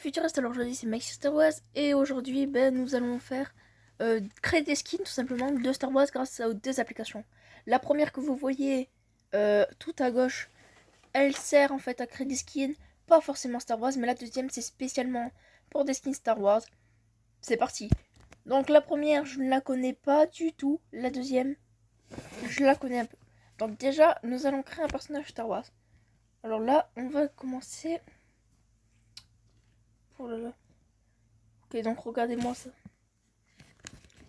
Futuriste, alors aujourd'hui c'est Maxi Star Wars et aujourd'hui nous allons faire créer des skins tout simplement de Star Wars grâce aux deux applications. La première que vous voyez tout à gauche, elle sert en fait à créer des skins, pas forcément Star Wars, mais la deuxième c'est spécialement pour des skins Star Wars. C'est parti. Donc la première je ne la connais pas du tout, la deuxième je la connais un peu. Donc déjà nous allons créer un personnage Star Wars. Alors là on va commencer. Oh là là. Ok, donc regardez-moi ça.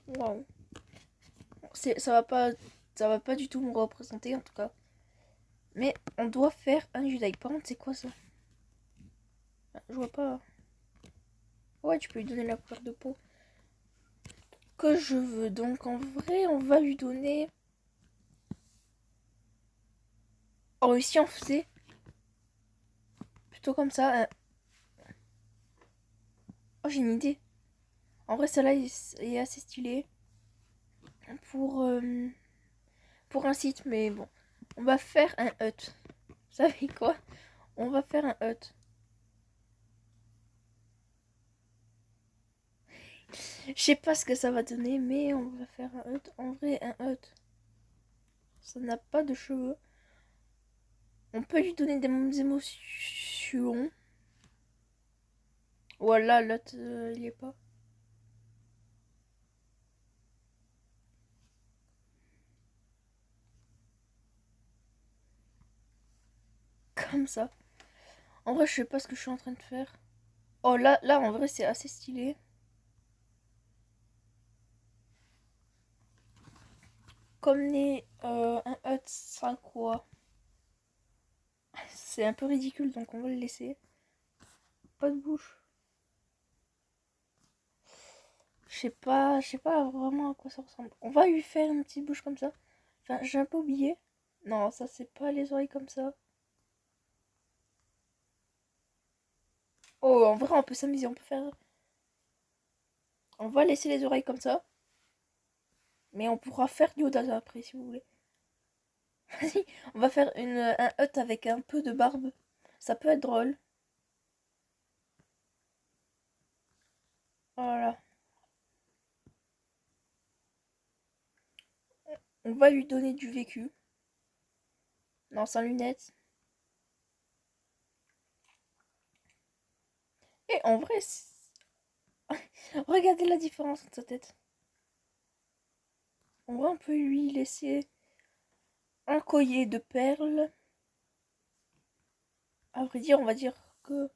Waouh. Ça va pas du tout me représenter en tout cas. Mais on doit faire un Jedi. Par contre, c'est quoi ça? Je vois pas. Ouais, tu peux lui donner la couleur de peau que je veux. Donc en vrai, on va lui donner. Oh, ici on faisait plutôt comme ça. Oh, j'ai une idée. En vrai, celle-là est assez stylée pour pour un site, mais bon, on va faire un hut. Vous savez quoi? On va faire un hut. Je sais pas ce que ça va donner, mais on va faire un hut. En vrai, un hut. Ça n'a pas de cheveux. On peut lui donner des émotions. Voilà, l'autre, il est pas. Comme ça. En vrai, je sais pas ce que je suis en train de faire. Oh, là, en vrai, c'est assez stylé. Comme les un hut 5 quoi. C'est un peu ridicule, donc on va le laisser. Pas de bouche. Je sais pas vraiment à quoi ça ressemble. On va lui faire une petite bouche comme ça. Enfin, j'ai un peu oublié. Non, ça c'est pas les oreilles comme ça. Oh, en vrai, on peut s'amuser, on peut faire. On va laisser les oreilles comme ça. Mais on pourra faire Yoda après si vous voulez. Vas-y, on va faire un hut avec un peu de barbe. Ça peut être drôle. Voilà. On va lui donner du vécu. Non, sans lunettes. Et en vrai, regardez la différence entre sa tête. En vrai, on peut lui laisser un collier de perles. À vrai dire, on va dire que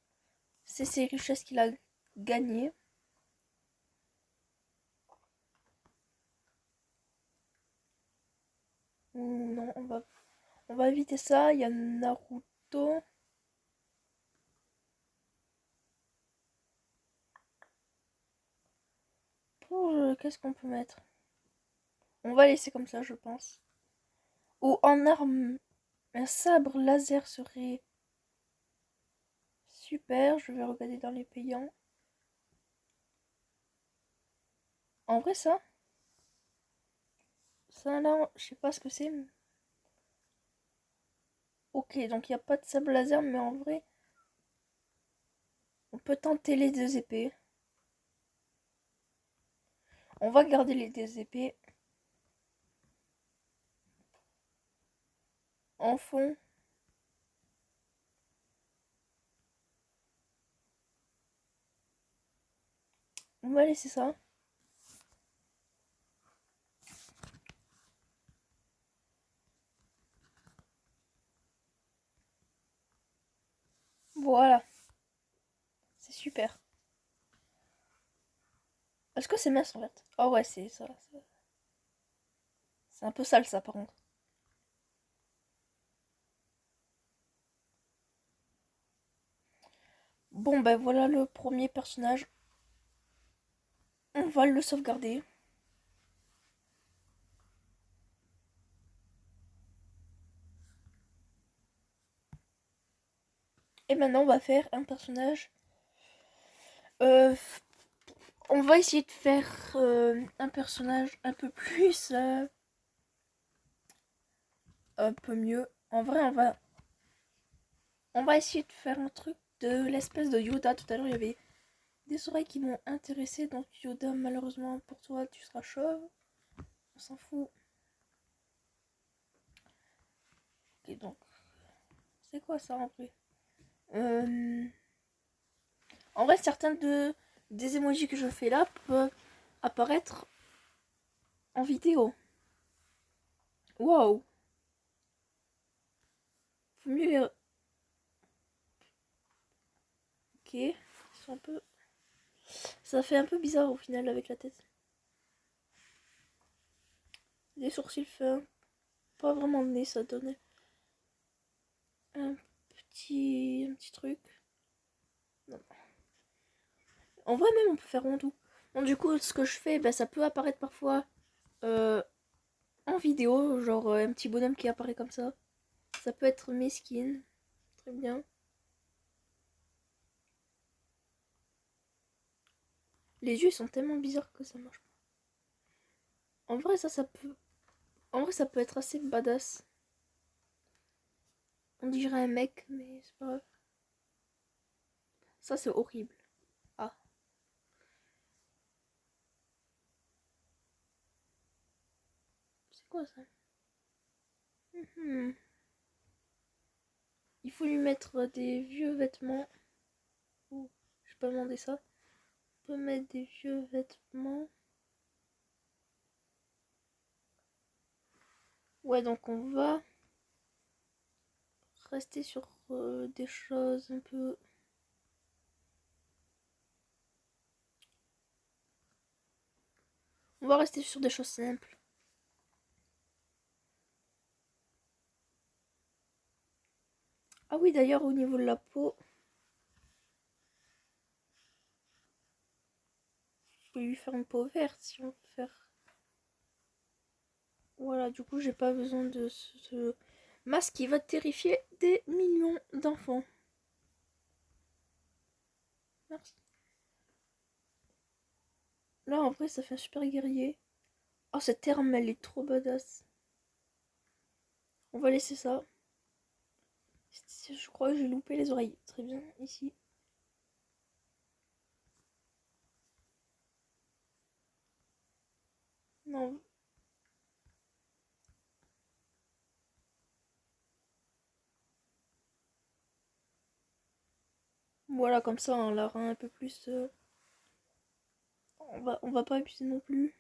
c'est ses richesses qu'il a gagnées. Non, on va éviter ça. Il y a Naruto. Pour qu'est-ce qu'on peut mettre? On va laisser comme ça, je pense. Ou en arme, un sabre laser serait super. Je vais regarder dans les payants. En vrai, ça là, je sais pas ce que c'est. Ok, donc il n'y a pas de sabre laser, mais en vrai, on peut tenter les deux épées. On va garder les deux épées en fond. On va laisser ça. Voilà, c'est super. Est-ce que c'est mince en fait? Oh ouais, c'est ça. C'est un peu sale ça par contre. Bon ben voilà le premier personnage. On va le sauvegarder. Et maintenant on va faire un personnage. Euh, on va essayer de faire un personnage un peu plus, un peu mieux. En vrai, on va essayer de faire un truc de l'espèce de Yoda. Tout à l'heure, il y avait des oreilles qui m'ont intéressé. Donc Yoda, malheureusement pour toi, tu seras chauve. On s'en fout. Ok, donc c'est quoi ça en vrai? En vrai, certains des emojis que je fais là peuvent apparaître en vidéo. Waouh! Faut mieux les... Ok, ils sont un peu... Ça fait un peu bizarre au final avec la tête. Les sourcils fins, pas vraiment de nez, ça donnait un petit truc. Non. En vrai même on peut faire en tout. Bon du coup ce que je fais, bah, ça peut apparaître parfois en vidéo, genre un petit bonhomme qui apparaît comme ça. Ça peut être mes skins, très bien. Les yeux ils sont tellement bizarres que ça marche pas. En vrai ça peut... En vrai ça peut être assez badass. On dirait un mec mais c'est pas grave. Ça c'est horrible. Ah. C'est quoi ça? Il faut lui mettre des vieux vêtements. Oh, je vais pas demander ça. On peut mettre des vieux vêtements. Ouais, donc on va rester sur des choses un peu... On va rester sur des choses simples. Ah oui, d'ailleurs, au niveau de la peau, je peux lui faire une peau verte si on veut faire... Voilà, du coup, j'ai pas besoin de ce masque qui va terrifier des millions d'enfants. Merci. Là, en vrai, ça fait un super guerrier. Oh, cette arme, elle est trop badass. On va laisser ça. Je crois que j'ai loupé les oreilles. Très bien, ici. Non. Voilà, comme ça, on la rend un peu plus... on va pas abuser non plus.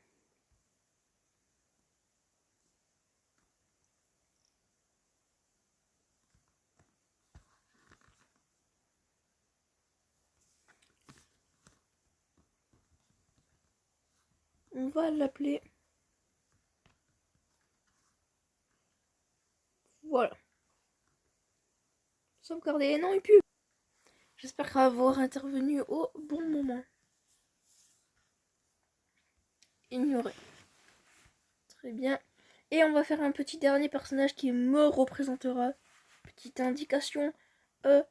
On va l'appeler... Voilà. Sauvegarder. Non, il pue. J'espère avoir intervenu au bon moment. Ignorer. Très bien. Et on va faire un petit dernier personnage qui me représentera. Petite indication de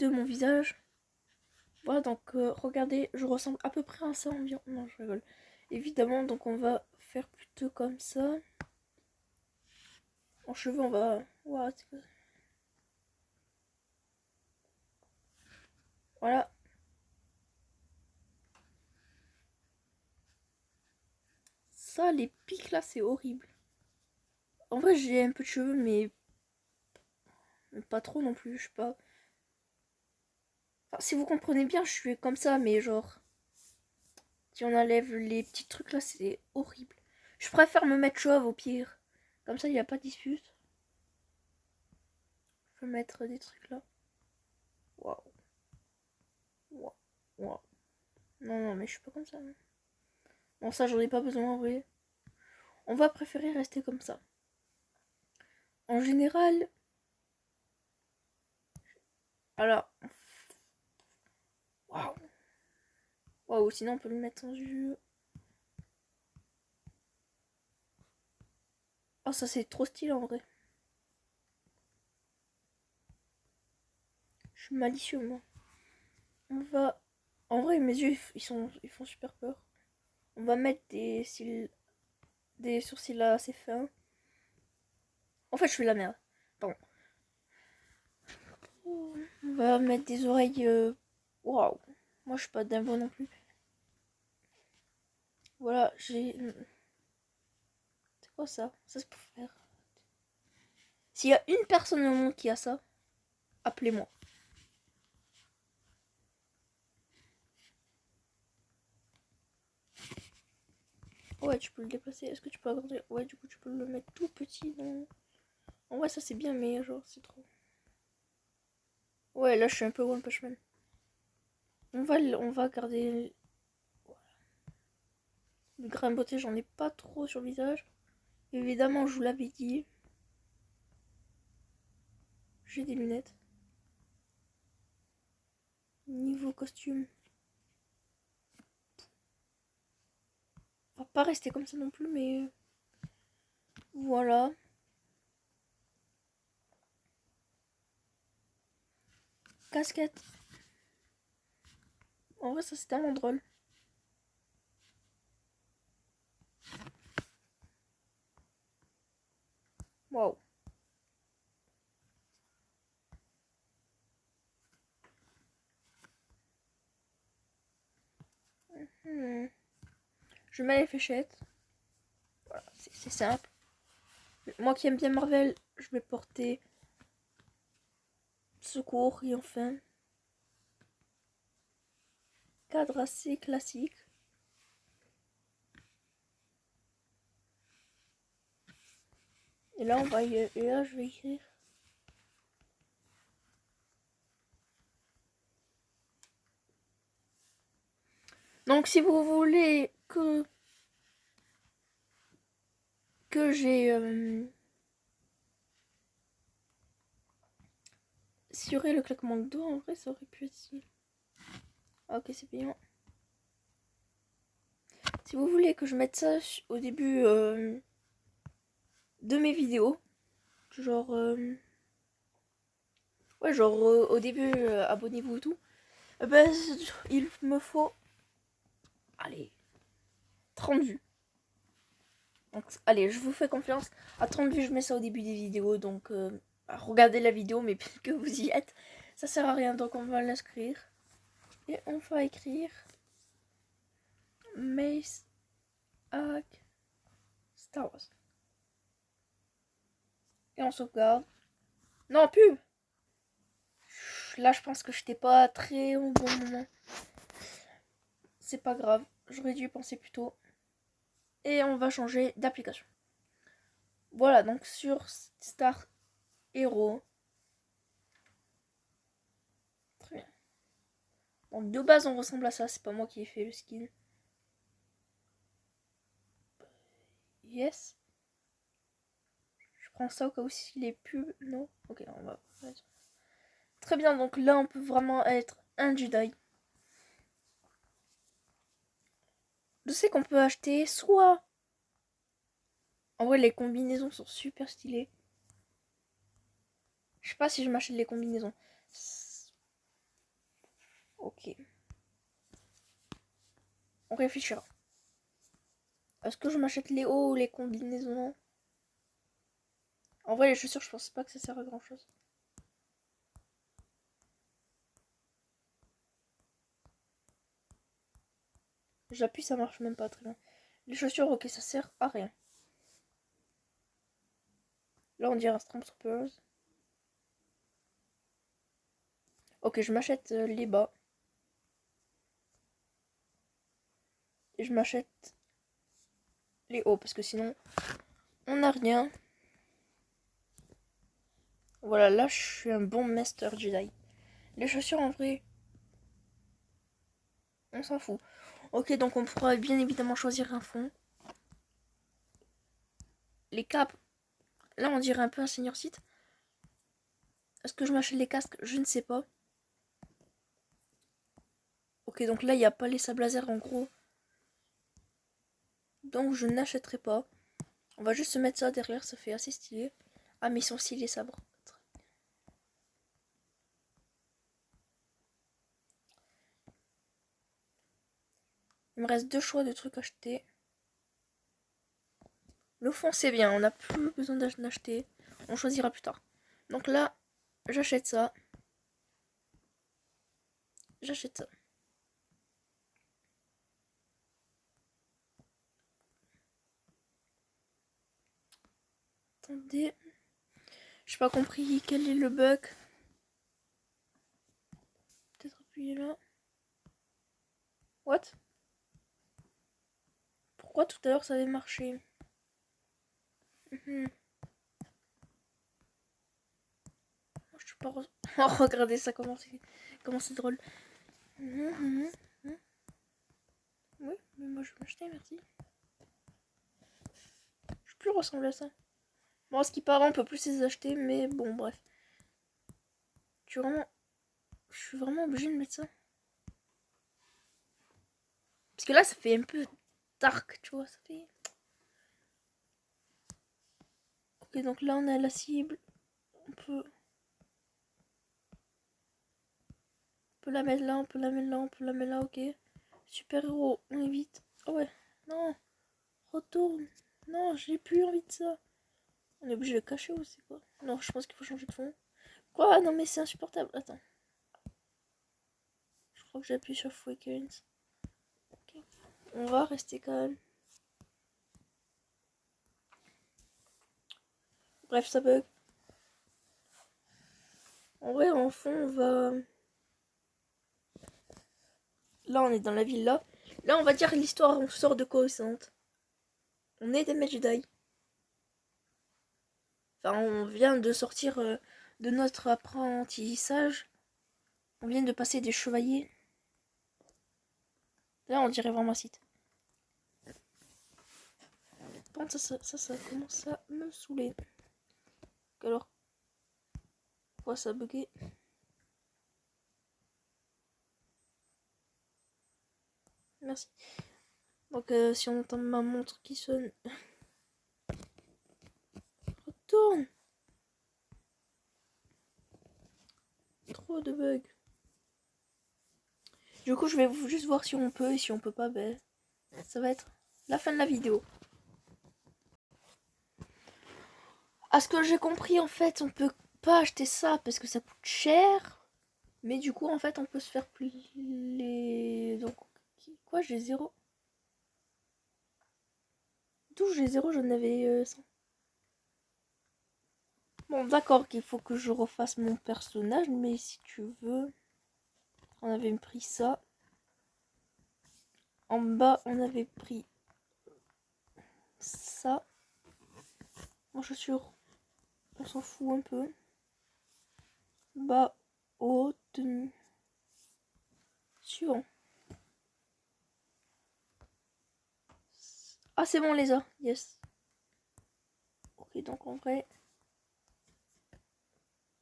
mon visage. Voilà, donc regardez, je ressemble à peu près à ça environ. Non, je rigole. Évidemment, donc on va faire plutôt comme ça. En cheveux, on va... Voilà, voilà. Ça, les pics là, c'est horrible. En vrai, j'ai un peu de cheveux, mais pas trop non plus, je sais pas. Enfin, si vous comprenez bien, je suis comme ça, mais genre... Si on enlève les petits trucs là, c'est horrible. Je préfère me mettre chauve au pire. Comme ça, il n'y a pas de dispute. Je peux mettre des trucs là. Waouh. Waouh. Waouh. Non, non, mais je suis pas comme ça. Bon, ça, j'en ai pas besoin en vrai. On va préférer rester comme ça. En général... Alors... Waouh. Waouh, sinon on peut le mettre en jeu. Oh, ça c'est trop stylé en vrai. Je suis malicieux moi. On va... En vrai, mes yeux, ils font super peur. On va mettre des sourcils là assez fins. En fait, je suis la merde. Pardon. On va mettre des oreilles Waouh. Moi, je suis pas dingo non plus. Voilà, j'ai... C'est quoi ça? Ça, c'est pour faire... S'il y a une personne au monde qui a ça, appelez-moi. Ouais, tu peux le déplacer. Est-ce que tu peux agrandir? Ouais, du coup, tu peux le mettre tout petit. Non. En vrai, ça, c'est bien, mais genre, c'est trop. Ouais, là, je suis un peu One Punch Man. On va garder... Le grain de beauté, j'en ai pas trop sur le visage. Évidemment, je vous l'avais dit. J'ai des lunettes. Niveau costume. On va pas rester comme ça non plus, mais... Voilà. Casquette. En vrai, ça, c'est tellement drôle. Waouh. Je mets les fléchettes. Voilà, c'est simple. Moi qui aime bien Marvel, je vais porter secours et enfin cadre assez classique. Et là et là je vais écrire. Donc si vous voulez que j'ai assuré le claquement de doigts, en vrai ça aurait pu être ici. Ah, ok, c'est payant. Si vous voulez que je mette ça au début de mes vidéos, genre ouais, genre au début abonnez-vous et tout, ben il me faut allez 30 vues. Donc, allez, je vous fais confiance. À 30 vues, je mets ça au début des vidéos. Donc, regardez la vidéo, mais puisque vous y êtes, ça sert à rien. Donc, on va l'inscrire. Et on va écrire Mace Hack Star Wars. Et on sauvegarde. Non, pub. Là, je pense que j'étais pas très au bon moment. C'est pas grave. J'aurais dû y penser plus tôt. Et on va changer d'application. Voilà, donc sur Star Hero. Très bien. Donc de base on ressemble à ça, c'est pas moi qui ai fait le skin. Yes. Je prends ça au cas où s'il est pub. Non. Ok, on va. Très bien, donc là on peut vraiment être un Jedi. Je sais qu'on peut acheter soit... En vrai les combinaisons sont super stylées. Je sais pas si je m'achète les combinaisons. Ok. On réfléchira. Est-ce que je m'achète les hauts ou les combinaisons? En vrai les chaussures je pense pas que ça sert à grand chose. J'appuie, ça marche même pas très bien. Les chaussures, ok, ça sert à rien. Là, on dirait un Stormtroopers. Ok, je m'achète les bas. Et je m'achète les hauts, parce que sinon, on n'a rien. Voilà, là, je suis un bon Master Jedi. Les chaussures, en vrai, on s'en fout. Ok, donc on pourra bien évidemment choisir un fond. Les capes, là, on dirait un peu un senior site. Est-ce que je m'achète les casques? Je ne sais pas. Ok, donc là, il n'y a pas les sables laser, en gros. Donc, je n'achèterai pas. On va juste se mettre ça derrière, ça fait assez stylé. Ah, mais ils sont stylés, sabres. Il me reste deux choix de trucs à acheter. Le fond, c'est bien, on n'a plus besoin d'acheter. On choisira plus tard. Donc là, j'achète ça. j'achète ça. Attendez. J'ai pas compris quel est le bug. Peut-être appuyer là. What? Pourquoi tout à l'heure ça avait marché? Je suis pas... Oh, regardez ça, comment c'est drôle. Oui, mais moi je vais m'acheter, merci. Je peux plus ressembler à ça. Bon, à ce qui paraît, on peut plus les acheter, mais bon, bref. Je suis vraiment obligée de mettre ça. Parce que là, ça fait un peu dark, tu vois, ça fait... Ok, donc là, on a la cible. On peut la mettre là, on peut la mettre là, on peut la mettre là, ok. Super héros, on évite. Oh ouais, non, retourne. Non, j'ai plus envie de ça. On est obligé de le cacher ou c'est quoi? Non, je pense qu'il faut changer de fond. Quoi? Non, mais c'est insupportable. Attends. Je crois que j'appuie sur Frequency. Ok. On va rester quand même. Bref, ça bug. En vrai, en fond, on va... Là, on est dans la ville, là. Là, on va dire l'histoire, on sort de Coruscant. On est des maîtres Jedi. Enfin, on vient de sortir de notre apprentissage. On vient de passer des chevaliers. Là, on dirait vraiment un site. Par contre, ça commence à me saouler. Alors, pourquoi ça a bugué? Merci. Donc, si on entend ma montre qui sonne... Retourne! Trop de bugs. Du coup, je vais juste voir si on peut, et si on peut pas, ben... ça va être la fin de la vidéo. À ce que j'ai compris, en fait, on peut pas acheter ça parce que ça coûte cher. Mais du coup, en fait, on peut se faire plus les... Donc, quoi, j'ai 0. D'où j'ai 0, j'en avais 100. Bon, d'accord qu'il faut que je refasse mon personnage, mais si tu veux... On avait pris ça. En bas, on avait pris ça. En chaussures, on s'en fout un peu. Bas, haut, tenue. Suivant. Ah, c'est bon, on les a. Yes. Ok, donc en vrai...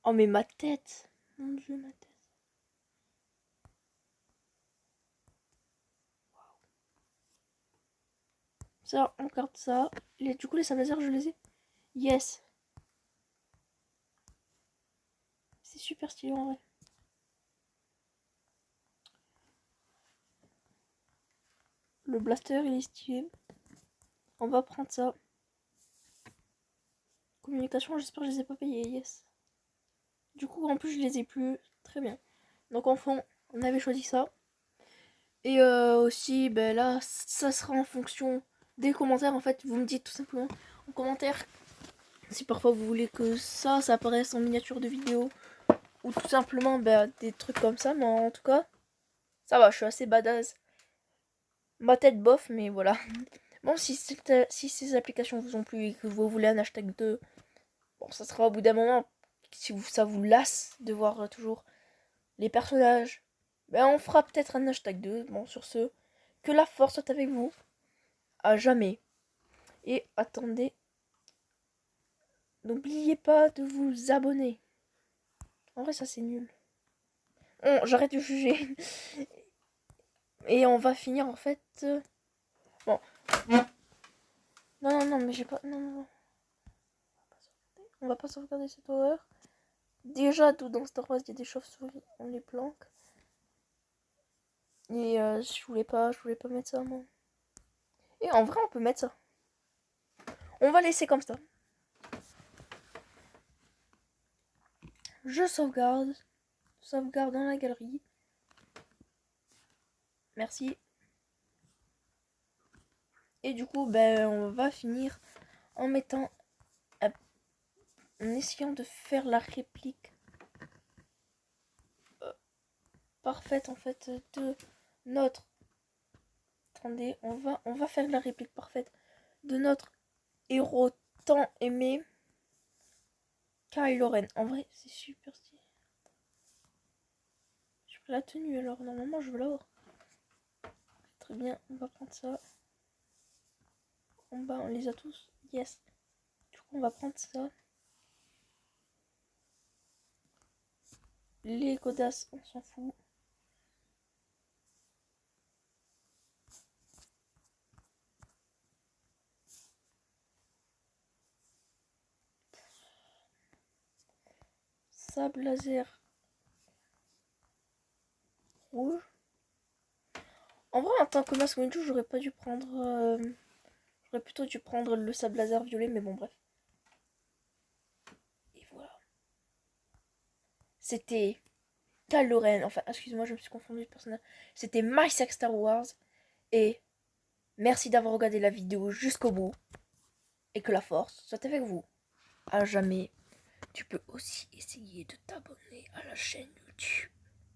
Oh, mais ma tête. Mon dieu, ma tête. Ça, on garde ça. Du coup, les sables laser, je les ai. Yes. C'est super stylé en vrai. Le blaster, il est stylé. On va prendre ça. Communication, j'espère que je les ai pas payés. Yes. Du coup, en plus, je les ai plus. Très bien. Donc, en fond, on avait choisi ça. Et aussi, ben là, ça sera en fonction des commentaires. En fait, vous me dites tout simplement en commentaire si parfois vous voulez que ça apparaisse en miniature de vidéo. Ou tout simplement des trucs comme ça. Mais en tout cas, ça va, je suis assez badass. Ma tête bof, mais voilà. Bon, si ces applications vous ont plu et que vous voulez un hashtag 2, bon, ça sera au bout d'un moment. Si ça vous lasse de voir toujours les personnages, ben on fera peut-être un hashtag 2. Bon, sur ce, que la force soit avec vous. À jamais. Et attendez, n'oubliez pas de vous abonner. En vrai, ça c'est nul. J'arrête de juger. Et on va finir en fait. Bon. Non, mais j'ai pas. Non. On va pas sauvegarder cette horreur. Déjà, tout dans Star Wars, il y a des chauves-souris. On les planque. Et je voulais pas mettre ça, moi. Et en vrai, on peut mettre ça. On va laisser comme ça. Je sauvegarde. Sauvegarde dans la galerie. Merci. Et du coup, ben, on va finir en mettant... en essayant de faire la réplique parfaite, en fait, de notre... Attendez, on va faire la réplique parfaite de notre héros tant aimé, Kylo Ren. En vrai, c'est super stylé. Je veux la tenue, alors normalement, je veux l'avoir. Très bien, on va prendre ça. En bas, on les a tous. Yes. Du coup, on va prendre ça. Les godasses, on s'en fout. Sable laser rouge. En vrai, en tant que masque Windu, j'aurais pas dû prendre... j'aurais plutôt dû prendre le sable laser violet, mais bon, bref. Et voilà. C'était Kylo Ren. Enfin, excuse-moi, je me suis confondue de personnage. C'était MySac Star Wars. Et merci d'avoir regardé la vidéo jusqu'au bout. Et que la force soit avec vous. À jamais. Tu peux aussi essayer de t'abonner à la chaîne YouTube.